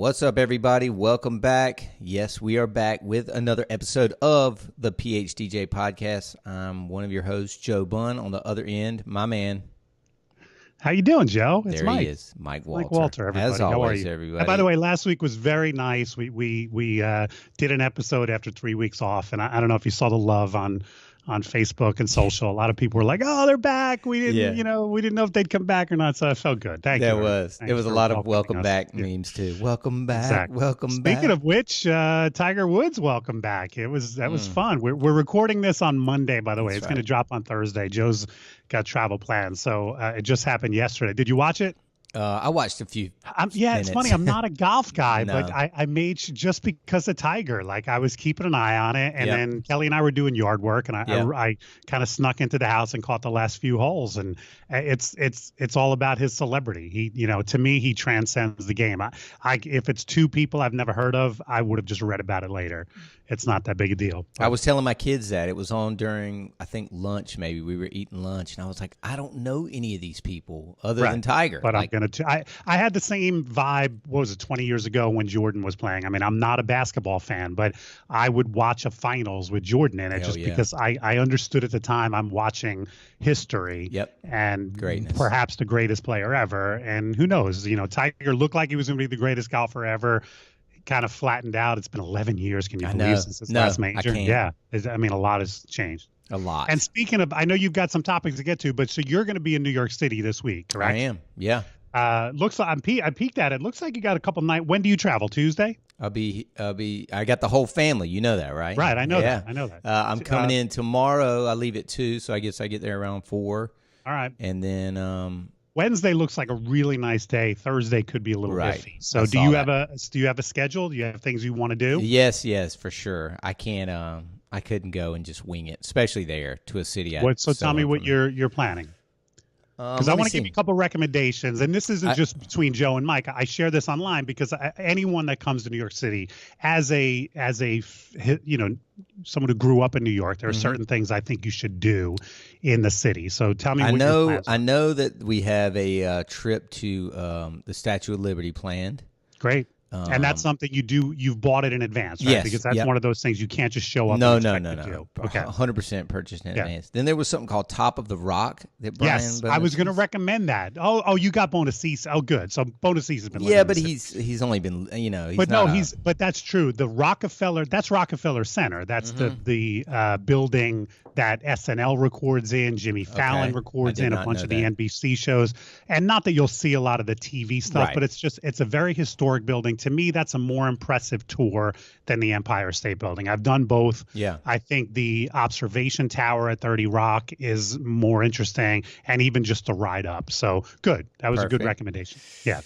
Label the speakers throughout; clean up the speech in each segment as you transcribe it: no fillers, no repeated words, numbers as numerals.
Speaker 1: What's up, everybody? Welcome back. Yes, we are back with another episode of the PHDJ Podcast. I'm one of your hosts, Joe Bunn. On the other end, my man.
Speaker 2: How you doing, Joe? It's
Speaker 1: there
Speaker 2: Mike.
Speaker 1: He is, Mike Walter.
Speaker 2: Mike Walter, everybody.
Speaker 1: As always,
Speaker 2: how are you?
Speaker 1: Everybody.
Speaker 2: And by the way, last week was very nice. We did an episode after 3 weeks off, and I don't know if you saw the love on Facebook and social. A lot of people were like, "Oh, they're back. We didn't, we didn't know if they'd come back or not." So it felt good. Thank you.
Speaker 1: It was a lot of welcome back memes too. Welcome back.
Speaker 2: Exactly.
Speaker 1: Welcome back.
Speaker 2: Speaking of which, Tiger Woods, welcome back. That was fun. We're recording this on Monday, by the way. It's going to drop on Thursday. Joe's got travel plans, so it just happened yesterday. Did you watch it?
Speaker 1: I watched a few.
Speaker 2: It's funny. I'm not a golf guy,
Speaker 1: No.
Speaker 2: but I made just because of Tiger. Like I was keeping an eye on it, and then Kelly and I were doing yard work, and I kind of snuck into the house and caught the last few holes. And it's all about his celebrity. He, to me, he transcends the game. If it's two people I've never heard of, I would have just read about it later. It's not that big a deal.
Speaker 1: I was telling my kids that it was on during, I think, lunch. Maybe we were eating lunch, and I was like, I don't know any of these people other than Tiger.
Speaker 2: But
Speaker 1: like,
Speaker 2: I had the same vibe. What was it, 20 years ago when Jordan was playing? I mean, I'm not a basketball fan, but I would watch a finals with Jordan in it because I understood at the time I'm watching history. And
Speaker 1: greatness.
Speaker 2: Perhaps the greatest player ever. And who knows? Tiger looked like he was going to be the greatest golfer ever. Kind of flattened out. It's been 11 years. Can you believe since his last major?
Speaker 1: I can't.
Speaker 2: Yeah. I mean, a lot has changed.
Speaker 1: A lot.
Speaker 2: And speaking of, I know you've got some topics to get to, but so you're going to be in New York City this week, correct?
Speaker 1: I am. Yeah.
Speaker 2: Looks like I peeked at it. Looks like you got a couple nights. When do you travel? Tuesday?
Speaker 1: I got the whole family. You know that, right?
Speaker 2: Right. I know that. I know that.
Speaker 1: I'm coming in tomorrow. I leave at 2, so I guess I get there around 4.
Speaker 2: All right.
Speaker 1: And then
Speaker 2: Wednesday looks like a really nice day. Thursday could be a little iffy. So do you have a schedule? Do you have things you want to do?
Speaker 1: Yes, for sure. I can't. I couldn't go and just wing it, especially there to a city.
Speaker 2: So tell me what you're planning. Because I want to give you a couple recommendations, and this isn't just between Joe and Mike. I share this online because anyone that comes to New York City as a someone who grew up in New York, there are certain things I think you should do in the city. So tell me. I
Speaker 1: know that we have a trip to the Statue of Liberty planned.
Speaker 2: Great. And that's something you've bought it in advance, right?
Speaker 1: Yes.
Speaker 2: Because that's one of those things you can't just show up.
Speaker 1: No.
Speaker 2: Okay.
Speaker 1: 100% purchased in advance. Then there was something called Top of the Rock that Brian.
Speaker 2: Yes, I was going to recommend that. Oh, you got Bonacice. Oh, good. So Bonacice has been.
Speaker 1: Yeah, but he's only been
Speaker 2: But that's true. The Rockefeller. That's Rockefeller Center. That's the building that SNL records in. Jimmy Fallon records in a bunch of the NBC shows, and not that you'll see a lot of the TV stuff, but it's a very historic building. To me, that's a more impressive tour than the Empire State Building. I've done both.
Speaker 1: Yeah.
Speaker 2: I think the observation tower at 30 Rock is more interesting, and even just the ride up. So good. That was a good recommendation. Yeah.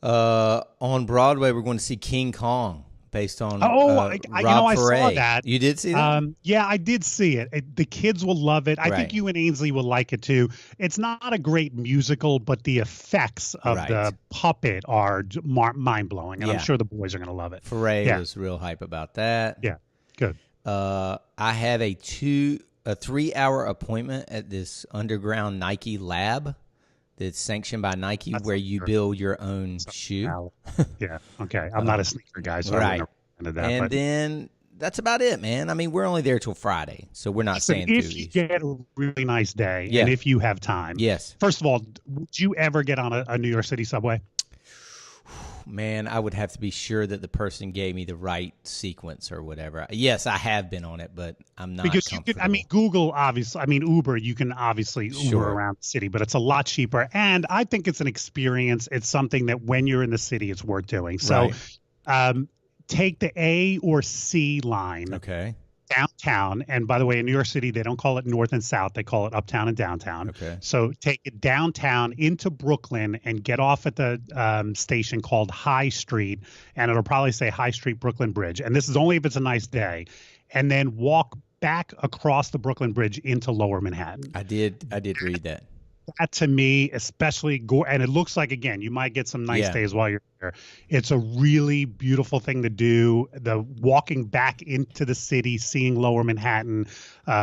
Speaker 1: On Broadway, we're going to see King Kong. Based on
Speaker 2: I saw that.
Speaker 1: You did see that?
Speaker 2: Yeah, I did see it. The kids will love it. I think you and Ainsley will like it too. It's not a great musical, but the effects of the puppet are mind-blowing, and I'm sure the boys are going to love it.
Speaker 1: Foray was real hype about that.
Speaker 2: Yeah, good.
Speaker 1: I have a 3-hour appointment at this underground Nike lab that's sanctioned by Nike, where you build your own shoe.
Speaker 2: Yeah, okay. I'm not a sneaker guy, so I wouldn't have that.
Speaker 1: And then that's about it, man. I mean, we're only there till Friday, so we're not saying
Speaker 2: if you get a really nice day and if you have time.
Speaker 1: Yes.
Speaker 2: First of all, would you ever get on a New York City subway?
Speaker 1: Man, I would have to be sure that the person gave me the right sequence or whatever. Yes, I have been on it, but I'm not comfortable.
Speaker 2: Google, obviously. Uber, you can obviously Uber around the city, but it's a lot cheaper. And I think it's an experience. It's something that when you're in the city, it's worth doing. So take the A or C line.
Speaker 1: Okay.
Speaker 2: Downtown, and by the way, in New York City, they don't call it north and south. They call it uptown and downtown.
Speaker 1: Okay.
Speaker 2: So take it downtown into Brooklyn and get off at the station called High Street, and it'll probably say High Street Brooklyn Bridge. And this is only if it's a nice day. And then walk back across the Brooklyn Bridge into Lower Manhattan.
Speaker 1: I did read that.
Speaker 2: that to me, especially and it looks like, again, you might get some nice days while you're there. It's a really beautiful thing to do. The walking back into the city, seeing Lower Manhattan,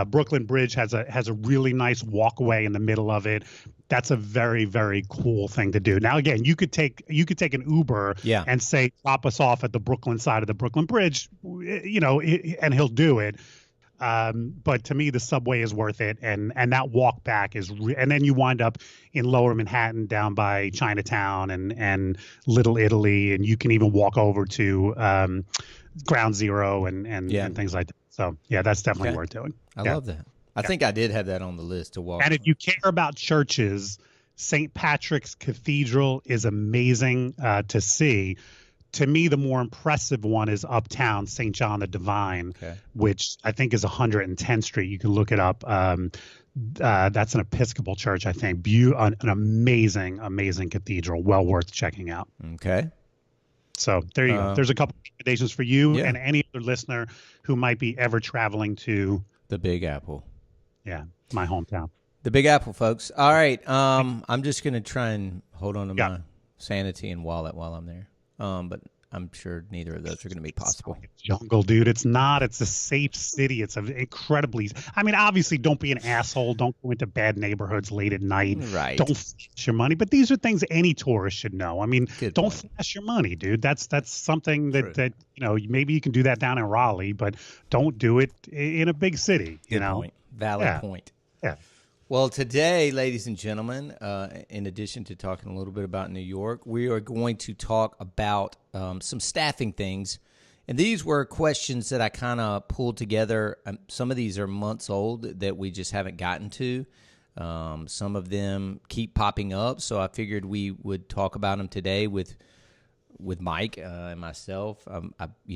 Speaker 2: Brooklyn Bridge has a really nice walkway in the middle of it. That's a very, very cool thing to do. Now, again, you could take an Uber and say, drop us off at the Brooklyn side of the Brooklyn Bridge, and he'll do it. But to me, the subway is worth it, and that walk back is, and then you wind up in Lower Manhattan, down by Chinatown and Little Italy, and you can even walk over to Ground Zero and things like that. So yeah, that's definitely worth doing.
Speaker 1: I love that. I think I did have that on the list to walk.
Speaker 2: And if you care about churches, St. Patrick's Cathedral is amazing to see. To me, the more impressive one is uptown, St. John the Divine, which I think is 110th Street. You can look it up. That's an Episcopal church, I think. An amazing, amazing cathedral. Well worth checking out.
Speaker 1: Okay.
Speaker 2: So there you go. There's a couple of recommendations for you and any other listener who might be ever traveling to
Speaker 1: the Big Apple.
Speaker 2: Yeah, my hometown.
Speaker 1: The Big Apple, folks. All right. I'm just going to try and hold on to my sanity and wallet while I'm there. But I'm sure neither of those are going to be possible.
Speaker 2: Jungle, dude. It's not. It's a safe city. It's incredibly. I mean, obviously, don't be an asshole. Don't go into bad neighborhoods late at night.
Speaker 1: Right.
Speaker 2: Don't flash your money. But these are things any tourist should know. I mean, don't flash your money, dude. That's something that maybe you can do that down in Raleigh, but don't do it in a big city.
Speaker 1: Good point. Valid point.
Speaker 2: Yeah.
Speaker 1: Well, today, ladies and gentlemen, in addition to talking a little bit about New York, we are going to talk about some staffing things. And these were questions that I kind of pulled together. Some of these are months old that we just haven't gotten to. Some of them keep popping up, so I figured we would talk about them today with Mike and myself.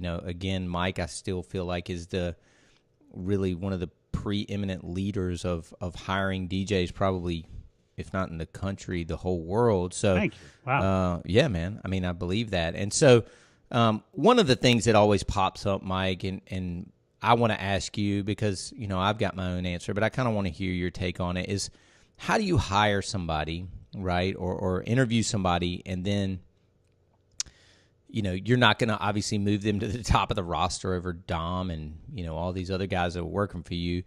Speaker 1: Again, Mike, I still feel like is really one of the preeminent leaders of hiring DJs, probably, if not in the country, the whole world. So,
Speaker 2: thank you. Wow.
Speaker 1: Yeah, man. I mean, I believe that. And so, one of the things that always pops up, Mike, and I want to ask you because I've got my own answer, but I kind of want to hear your take on it. Is how do you hire somebody, right, or interview somebody, and then you're not going to obviously move them to the top of the roster over Dom and, all these other guys that are working for you,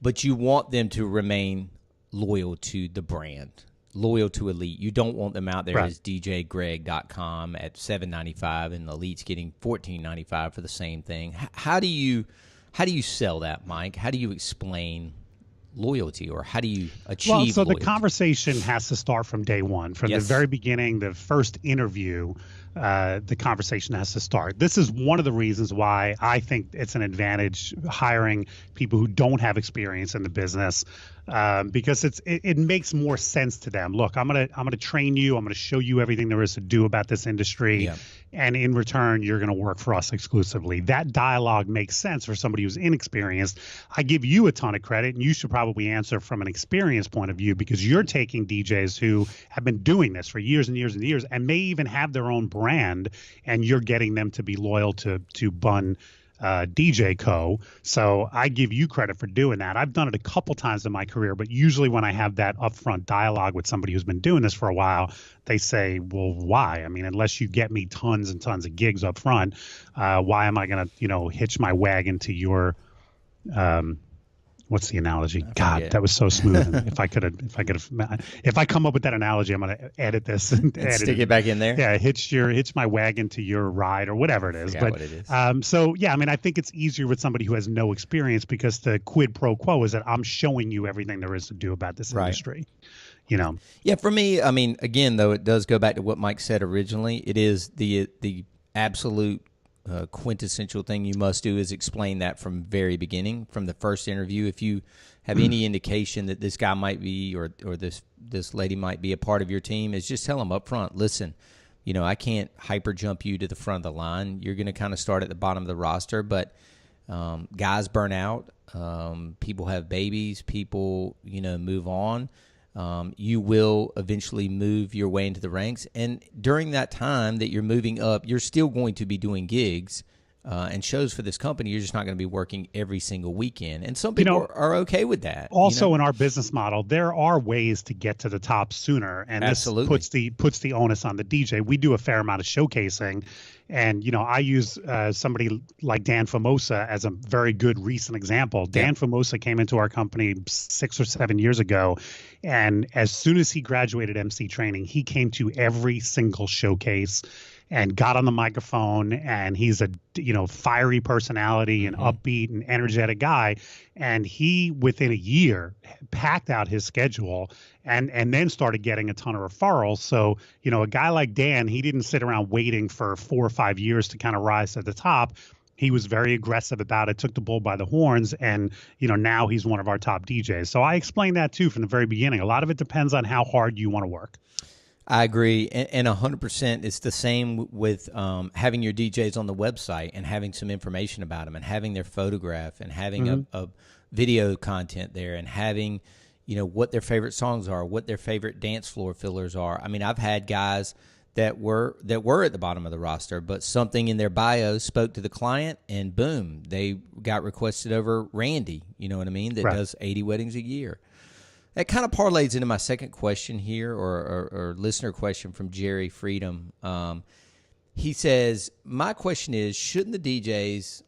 Speaker 1: but you want them to remain loyal to the brand, loyal to Elite. You don't want them out there as DJGreg.com at $7.95 and Elite's getting $14.95 for the same thing. How do you sell that, Mike? How do you explain loyalty, or how do you achieve loyalty?
Speaker 2: The conversation has to start from day one, from the very beginning, the first interview. The conversation has to start. This is one of the reasons why I think it's an advantage hiring people who don't have experience in the business, because it makes more sense to them. Look, I'm gonna train you. I'm gonna show you everything there is to do about this industry, and in return, you're gonna work for us exclusively. That dialogue makes sense for somebody who's inexperienced. I give you a ton of credit, and you should probably answer from an experience point of view because you're taking DJs who have been doing this for years and years and years, and may even have their own brand, and you're getting them to be loyal to Bunn DJ Co. So I give you credit for doing that. I've done it a couple times in my career, but usually when I have that upfront dialogue with somebody who's been doing this for a while, they say, well, why? I mean, unless you get me tons and tons of gigs up front, why am I going to, hitch my wagon to your what's the analogy? God, that was so smooth. If I come up with that analogy, I'm going to edit this and
Speaker 1: stick it back in there.
Speaker 2: Yeah, hitch my wagon to your ride or whatever it is.
Speaker 1: What it is.
Speaker 2: So yeah, I mean, I think it's easier with somebody who has no experience because the quid pro quo is that I'm showing you everything there is to do about this industry.
Speaker 1: Yeah, for me, I mean, again, though, it does go back to what Mike said originally. It is the absolute quintessential thing you must do is explain that from very beginning, from the first interview. If you have any indication that this guy might be or this lady might be a part of your team, is just tell them up front, listen, I can't hyper jump you to the front of the line. You're going to kind of start at the bottom of the roster, but guys burn out. People have babies. People, move on. You will eventually move your way into the ranks. And during that time that you're moving up, you're still going to be doing gigs and shows for this company, you're just not going to be working every single weekend. And some people are okay with that.
Speaker 2: Also, in our business model, there are ways to get to the top sooner, and
Speaker 1: Absolutely.
Speaker 2: this puts the onus on the DJ. We do a fair amount of showcasing, and I use somebody like Dan Famosa as a very good recent example. Dan Famosa came into our company 6 or 7 years ago, and as soon as he graduated MC training, he came to every single showcase and got on the microphone, and he's a fiery personality and upbeat and energetic guy, and he within a year packed out his schedule and then started getting a ton of referrals. So a guy like Dan, he didn't sit around waiting for 4 or 5 years to kind of rise to the top. He was very aggressive about it, took the bull by the horns, and now he's one of our top DJs. So I explained that too from the very beginning. A lot of it depends on how hard you want to work.
Speaker 1: I agree, and 100%. It's the same with having your DJs on the website and having some information about them and having their photograph and having a video content there and having, what their favorite songs are, what their favorite dance floor fillers are. I mean, I've had guys that were at the bottom of the roster, but something in their bio spoke to the client, and boom, they got requested over Randy. You know what I mean? That does 80 weddings a year. That kind of parlays into my second question here, or listener question from Jerry Freedom. He says, my question is, shouldn't the DJs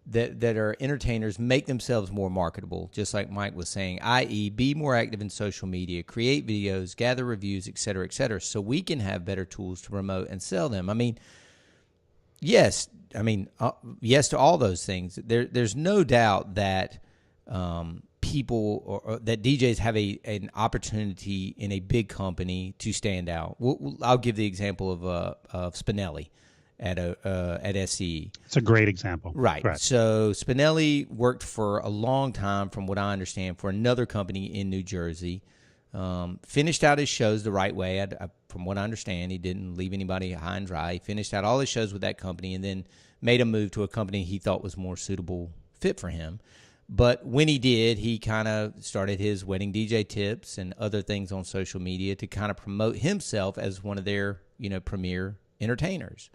Speaker 1: that are entertainers make themselves more marketable, just like Mike was saying, i.e. be more active in social media, create videos, gather reviews, et cetera, so we can have better tools to promote and sell them? I mean, yes. I mean, yes to all those things. There's no doubt that people or that DJs have an opportunity in a big company to stand out. I'll give the example of Spinelli at SCE.
Speaker 2: It's a great example.
Speaker 1: Right.
Speaker 2: Correct.
Speaker 1: So Spinelli worked for a long time, from what I understand, for another company in New Jersey. Finished out his shows the right way. From what I understand, he didn't leave anybody high and dry. He finished out all his shows with that company and then made a move to a company he thought was more suitable fit for him. But when he did, he kind of started his wedding DJ tips and other things on social media to kind of promote himself as one of their, premier entertainers.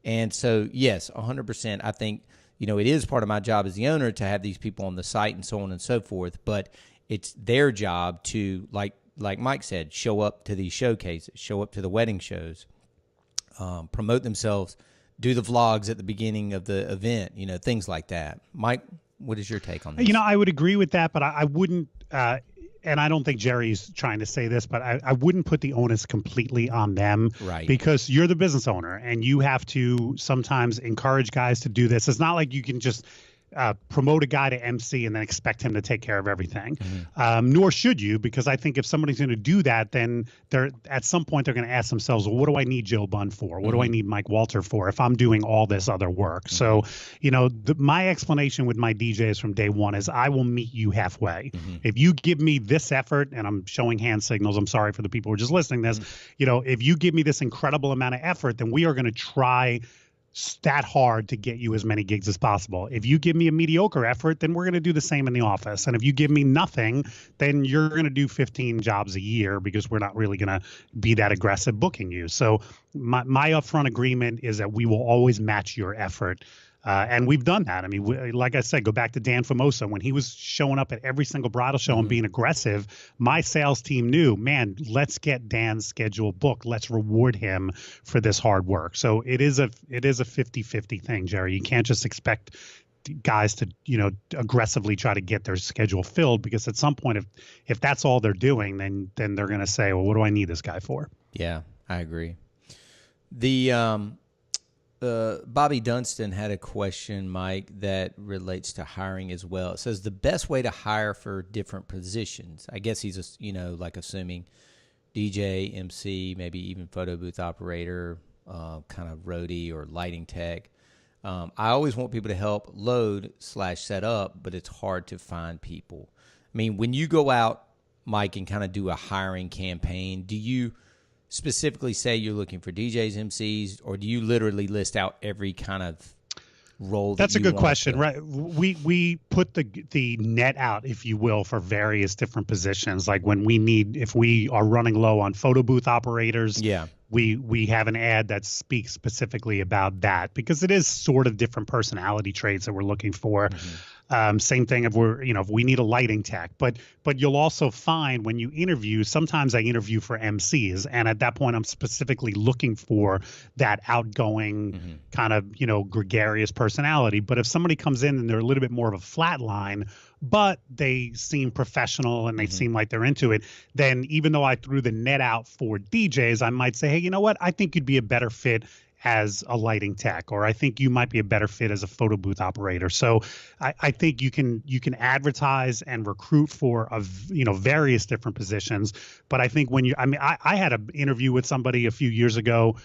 Speaker 1: And so, yes, 100%. I think, it is part of my job as the owner to have these people on the site and so on and so forth. But it's their job to, like Mike said, show up to these showcases, show up to the wedding shows, promote themselves, do the vlogs at the beginning of the event, things like that. Mike, what is your take on this?
Speaker 2: I would agree with that, but I wouldn't, and I don't think Jerry's trying to say this, but I wouldn't put the onus completely on them.
Speaker 1: Right.
Speaker 2: Because you're the business owner, and you have to sometimes encourage guys to do this. It's not like you can just promote a guy to MC and then expect him to take care of everything. Nor should you, because I think if somebody's going to do that, then at some point they're going to ask themselves, well, what do I need Joe Bunn for? What do I need Mike Walter for if I'm doing all this other work? So, my explanation with my DJs from day one is I will meet you halfway. If you give me this effort, and I'm showing hand signals, I'm sorry for the people who are just listening to this, if you give me this incredible amount of effort, then we are going to try that hard to get you as many gigs as possible. If you give me a mediocre effort, then we're going to do the same in the office. And if you give me nothing, then you're going to do 15 jobs a year because we're not really going to be that aggressive booking you. So my upfront agreement is that we will always match your effort. And we've done that. I mean, like I said, go back to Dan Famosa. When he was showing up at every single bridal show and being aggressive, my sales team knew, man, let's get Dan's schedule booked. Let's reward him for this hard work. So it is a 50-50 thing, Jerry. You can't just expect guys to, aggressively try to get their schedule filled, because at some point, if that's all they're doing, then they're going to say, well, what do I need this guy for?
Speaker 1: Yeah, I agree. Bobby Dunstan had a question, Mike, that relates to hiring as well. It says the best way to hire for different positions. I guess he's, assuming DJ, MC, maybe even photo booth operator, kind of roadie or lighting tech. I always want people to help load/set up, but it's hard to find people. I mean, when you go out, Mike, and kind of do a hiring campaign, do you specifically say you're looking for DJs, MCs, or do you literally list out every kind of role?
Speaker 2: That's a good question, right? We put the net out, if you will, for various different positions. Like if we are running low on photo booth operators, we have an ad that speaks specifically about that, because it is sort of different personality traits that we're looking for. Same thing if we need a lighting tech, but you'll also find when you interview, sometimes I interview for MCs, and at that point I'm specifically looking for that outgoing kind of, gregarious personality. But if somebody comes in and they're a little bit more of a flat line, but they seem professional and they seem like they're into it, then even though I threw the net out for DJs, I might say, hey, you know what? I think you'd be a better fit as a lighting tech, or I think you might be a better fit as a photo booth operator. So I think you can advertise and recruit for various different positions. But I think I had an interview with somebody a few years ago,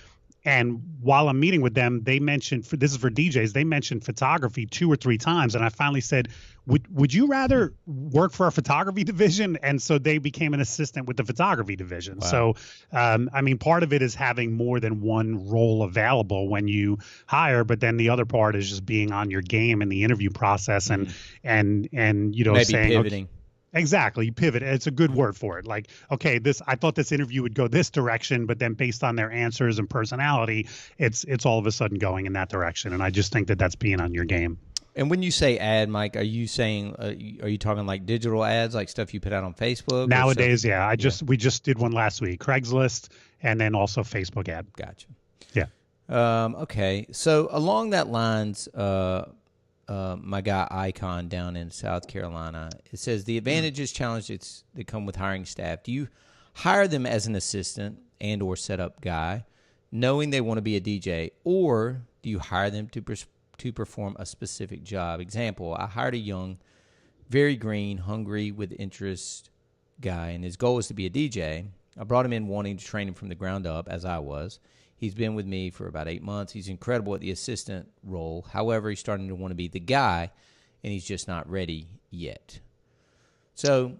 Speaker 2: and while I'm meeting with them, they mentioned, this is for DJs, they mentioned photography 2 or 3 times. And I finally said, would you rather work for a photography division? And so they became an assistant with the photography division. Wow. So, part of it is having more than one role available when you hire, but then the other part is just being on your game in the interview process and
Speaker 1: maybe
Speaker 2: saying,
Speaker 1: pivoting.
Speaker 2: Okay, exactly. You pivot. It's a good word for it. Like, okay, I thought this interview would go this direction, but then based on their answers and personality, it's all of a sudden going in that direction. And I just think that that's being on your game.
Speaker 1: And when you say ad, Mike, are you saying, are you talking like digital ads, like stuff you put out on Facebook?
Speaker 2: Nowadays, yeah. We just did one last week, Craigslist, and then also Facebook ad.
Speaker 1: Gotcha.
Speaker 2: Yeah.
Speaker 1: Okay. So along that lines, my guy Icon down in South Carolina, it says the advantages, challenges that come with hiring staff. Do you hire them as an assistant and or setup guy, knowing they want to be a DJ, or do you hire them to perform a specific job? Example, I hired a young, very green, hungry, with interest guy, and his goal is to be a DJ. I brought him in wanting to train him from the ground up, as I was. He's been with me for about 8 months. He's incredible at the assistant role. However, he's starting to want to be the guy, and he's just not ready yet. So,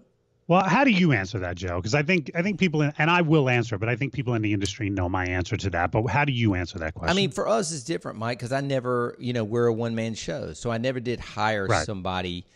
Speaker 2: well, how do you answer that, Joe? Because I think people, and I will answer, but I think people in the industry know my answer to that. But how do you answer that question?
Speaker 1: I mean, for us, it's different, Mike, because I never, we're a one-man show. So I never did hire somebody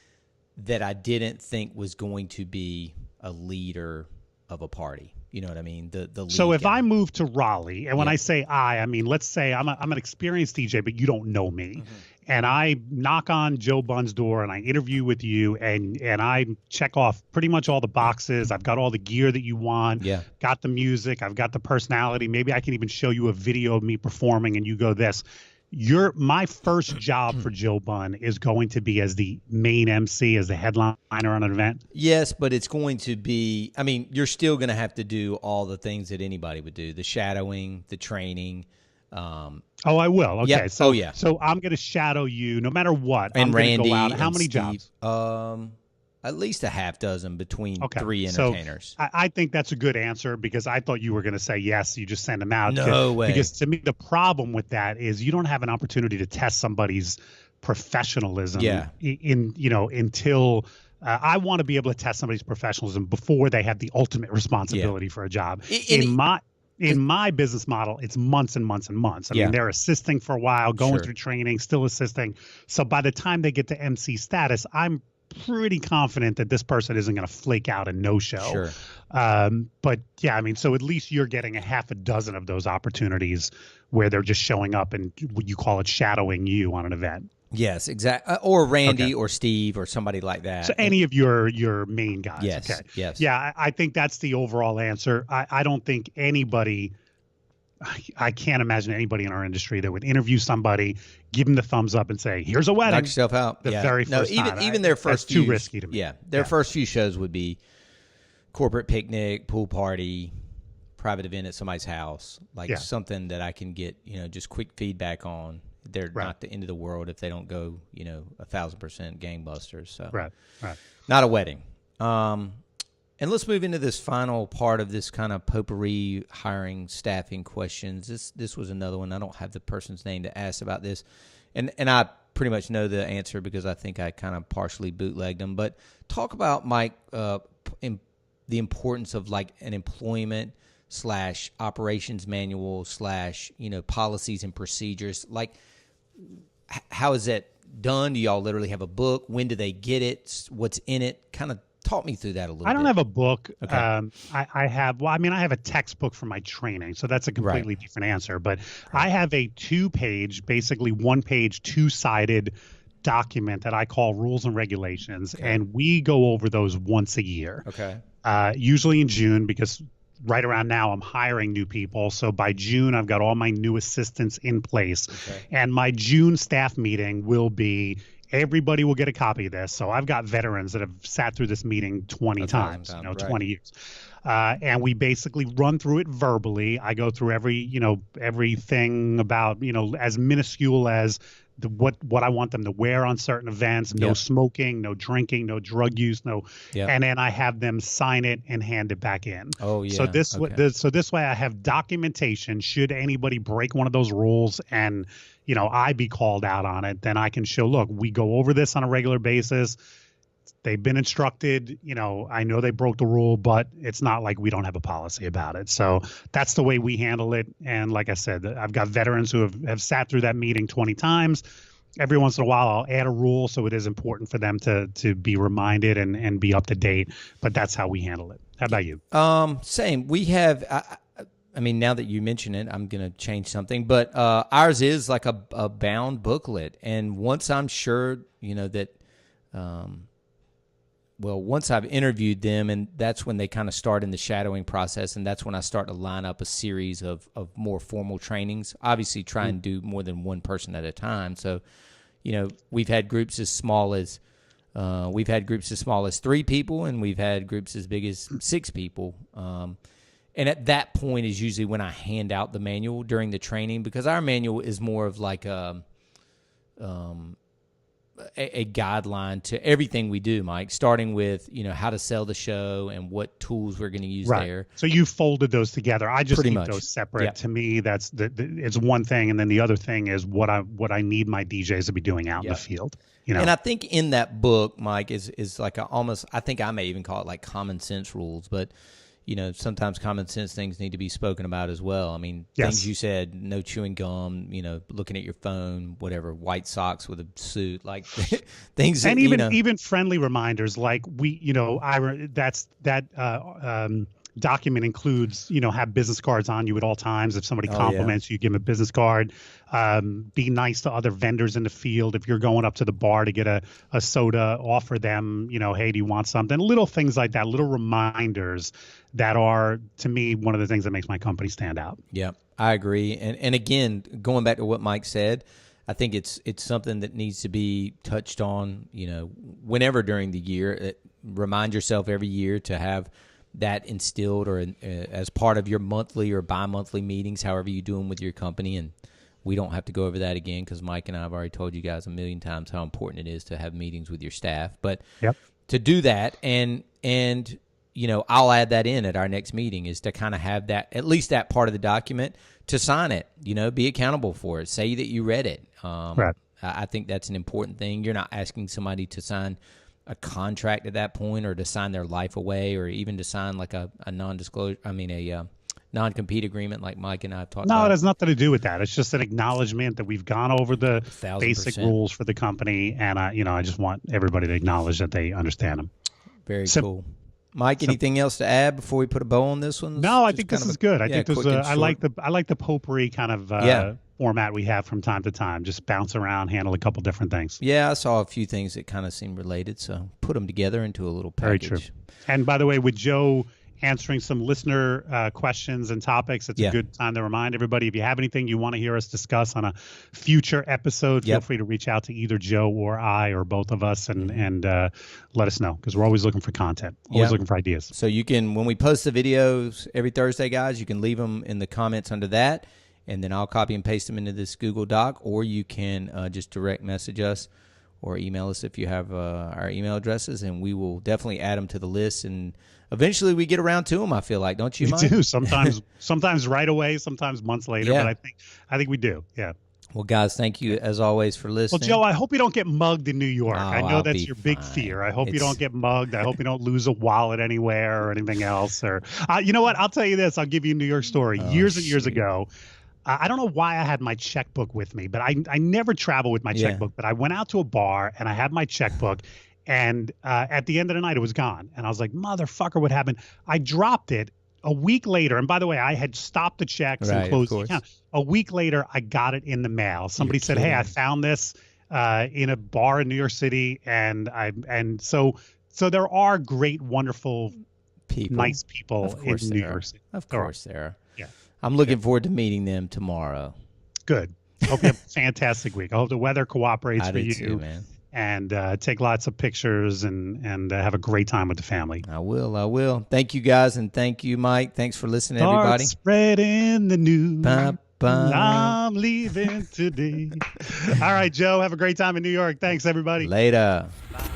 Speaker 1: that I didn't think was going to be a leader of a party. You know what I mean? The lead
Speaker 2: So if
Speaker 1: guy.
Speaker 2: I move to Raleigh, and when I say I mean, let's say I'm an experienced DJ, but you don't know me. And I knock on Joe Bunn's door and I interview with you, and I check off pretty much all the boxes. I've got all the gear that you want.
Speaker 1: Yeah.
Speaker 2: Got the music. I've got the personality. Maybe I can even show you a video of me performing, and you go this. My first job for Joe Bunn is going to be as the main MC, as the headliner on an event.
Speaker 1: Yes, but it's going to be, you're still going to have to do all the things that anybody would do, the shadowing, the training.
Speaker 2: I will. Okay.
Speaker 1: Yeah.
Speaker 2: So I'm going to shadow you no matter what.
Speaker 1: And
Speaker 2: I'm
Speaker 1: Randy.
Speaker 2: Go out. How many
Speaker 1: Steve,
Speaker 2: jobs?
Speaker 1: At least a half dozen between 3 entertainers.
Speaker 2: So I think that's a good answer, because I thought you were going to say yes. You just send them out.
Speaker 1: No way.
Speaker 2: Because to me, the problem with that is you don't have an opportunity to test somebody's professionalism.
Speaker 1: Yeah.
Speaker 2: Until I want to be able to test somebody's professionalism before they have the ultimate responsibility for a job. In my business model, it's months and months and months. I mean, they're assisting for a while, going through training, still assisting. So by the time they get to MC status, I'm pretty confident that this person isn't going to flake out and no-show.
Speaker 1: Sure.
Speaker 2: But yeah, so at least you're getting a half a dozen of those opportunities where they're just showing up and you call it shadowing you on an event.
Speaker 1: Yes, exactly. Or Randy or Steve or somebody like that.
Speaker 2: So any of your main guys.
Speaker 1: Yes.
Speaker 2: Okay.
Speaker 1: Yes.
Speaker 2: Yeah, I think that's the overall answer. I don't think anybody. I can't imagine anybody in our industry that would interview somebody, give them the thumbs up, and say, "Here's a wedding."
Speaker 1: Knock yourself out.
Speaker 2: The very first time.
Speaker 1: Even their first
Speaker 2: that's
Speaker 1: few,
Speaker 2: too risky to me.
Speaker 1: Yeah, their first few shows would be corporate picnic, pool party, private event at somebody's house, something that I can get just quick feedback on. They're not the end of the world if they don't go 1,000% gangbusters. So
Speaker 2: right,
Speaker 1: not a wedding. And let's move into this final part of this kind of potpourri hiring staffing questions. This was another one. I don't have the person's name to ask about this. And I pretty much know the answer because I think I kind of partially bootlegged them. But talk about, Mike, the importance of like an employment / operations manual / policies and procedures. Like, how is that done? Do y'all literally have a book? When do they get it? What's in it? Kind of talk me through that a little bit.
Speaker 2: I don't have a book.
Speaker 1: Okay.
Speaker 2: I have a textbook for my training, so that's a completely different answer. But I have a 2-page, basically 1-page, 2-sided document that I call rules and regulations, and we go over those once a year.
Speaker 1: Okay.
Speaker 2: Usually in June, because right around now I'm hiring new people. So by June, I've got all my new assistants in place. Okay. And my June staff meeting will be, everybody will get a copy of this. So I've got veterans that have sat through this meeting 20 times, 20 years. And we basically run through it verbally. I go through everything about, as minuscule as what I want them to wear on certain events, no smoking, no drinking, no drug use, and then I have them sign it and hand it back in.
Speaker 1: Oh yeah.
Speaker 2: So this way I have documentation. Should anybody break one of those rules and I be called out on it, then I can show, look, we go over this on a regular basis. They've been instructed, I know they broke the rule, but it's not like we don't have a policy about it. So that's the way we handle it. And like I said, I've got veterans who have sat through that meeting 20 times. Every once in a while, I'll add a rule. So it is important for them to be reminded and be up to date. But that's how we handle it. How about you?
Speaker 1: Same. We have, I mean, now that you mention it, I'm going to change something. But ours is like a bound booklet. And once I'm sure, that once I've interviewed them, and that's when they kind of start in the shadowing process, and that's when I start to line up a series of more formal trainings. Obviously, try and do more than one person at a time. So, we've had groups as small as 3 people, and we've had groups as big as 6 people. And at that point is usually when I hand out the manual during the training, because our manual is more of like a guideline to everything we do, Mike, starting with, how to sell the show and what tools we're going to use there.
Speaker 2: So you folded those together. I just keep those separate. Yep. To me, that's it's one thing. And then the other thing is what I need my DJs to be doing out in the field. And
Speaker 1: I think in that book, Mike, is like I think I may even call it like common sense rules, but sometimes common sense things need to be spoken about as well. I mean, things you said, no chewing gum, looking at your phone, whatever, white socks with a suit, like things.
Speaker 2: And even friendly reminders, like document includes, have business cards on you at all times. If somebody compliments you, give them a business card. Be nice to other vendors in the field. If you're going up to the bar to get a soda, offer them, hey, do you want something? Little things like that, little reminders that are, to me, one of the things that makes my company stand out.
Speaker 1: Yeah, I agree. And again, going back to what Mike said, I think it's something that needs to be touched on, whenever during the year. Remind yourself every year to have that instilled or as part of your monthly or bi-monthly meetings, however you do them with your company. And we don't have to go over that again because Mike and I have already told you guys a million times how important it is to have meetings with your staff. But to do that, and I'll add that in at our next meeting, is to kind of have that, at least that part of the document, to sign it, be accountable for it, say that you read it. I think that's an important thing. You're not asking somebody to sign a contract at that point, or to sign their life away, or even to sign like a non-disclosure, a non-compete agreement like Mike and I have talked about.
Speaker 2: No, it has nothing to do with that. It's just an acknowledgement that we've gone over the 1,000%. Basic rules for the company, and I just want everybody to acknowledge that they understand them.
Speaker 1: Very cool. Mike, anything else to add before we put a bow on this one?
Speaker 2: No, I think this is good. I think this I like the potpourri kind of format we have from time to time. Just bounce around, handle a couple different things.
Speaker 1: Yeah, I saw a few things that kind of seemed related, so put them together into a little package.
Speaker 2: Very true. And by the way, with Joe answering some listener questions and topics, it's a good time to remind everybody, if you have anything you want to hear us discuss on a future episode, feel free to reach out to either Joe or I or both of us and let us know, because we're always looking for content, always looking for ideas.
Speaker 1: So you can, when we post the videos every Thursday, guys, you can leave them in the comments under that, and then I'll copy and paste them into this Google Doc, or you can just direct message us or email us if you have our email addresses, and we will definitely add them to the list. And eventually we get around to them, I feel like. Don't you, Mike?
Speaker 2: We do. Sometimes right away, sometimes months later, but I think we do. Yeah.
Speaker 1: Well, guys, thank you as always for listening.
Speaker 2: Well, Joe, I hope you don't get mugged in New York. I know that's your big fear. I hope you don't get mugged. I hope you don't lose a wallet anywhere or anything else. Or you know what? I'll tell you this. I'll give you a New York story. Years and years ago, I don't know why I had my checkbook with me, but I never travel with my checkbook. But I went out to a bar and I had my checkbook, And at the end of the night, it was gone. And I was like, motherfucker, what happened? I dropped it a week later. And by the way, I had stopped the checks and closed the account. A week later, I got it in the mail. Somebody said, hey, I found this in a bar in New York City. And so there are great, wonderful, nice people in New York City.
Speaker 1: Of course, Sarah.
Speaker 2: Yeah.
Speaker 1: I'm looking forward to meeting them tomorrow.
Speaker 2: Good. Hope you have a fantastic week. I hope the weather cooperates for you.
Speaker 1: Too, man.
Speaker 2: And take lots of pictures and have a great time with the family.
Speaker 1: I will. Thank you, guys, and thank you, Mike. Thanks for listening, everybody.
Speaker 2: Spreading the news. I'm leaving today. All right, Joe. Have a great time in New York. Thanks, everybody.
Speaker 1: Later.
Speaker 3: Bye.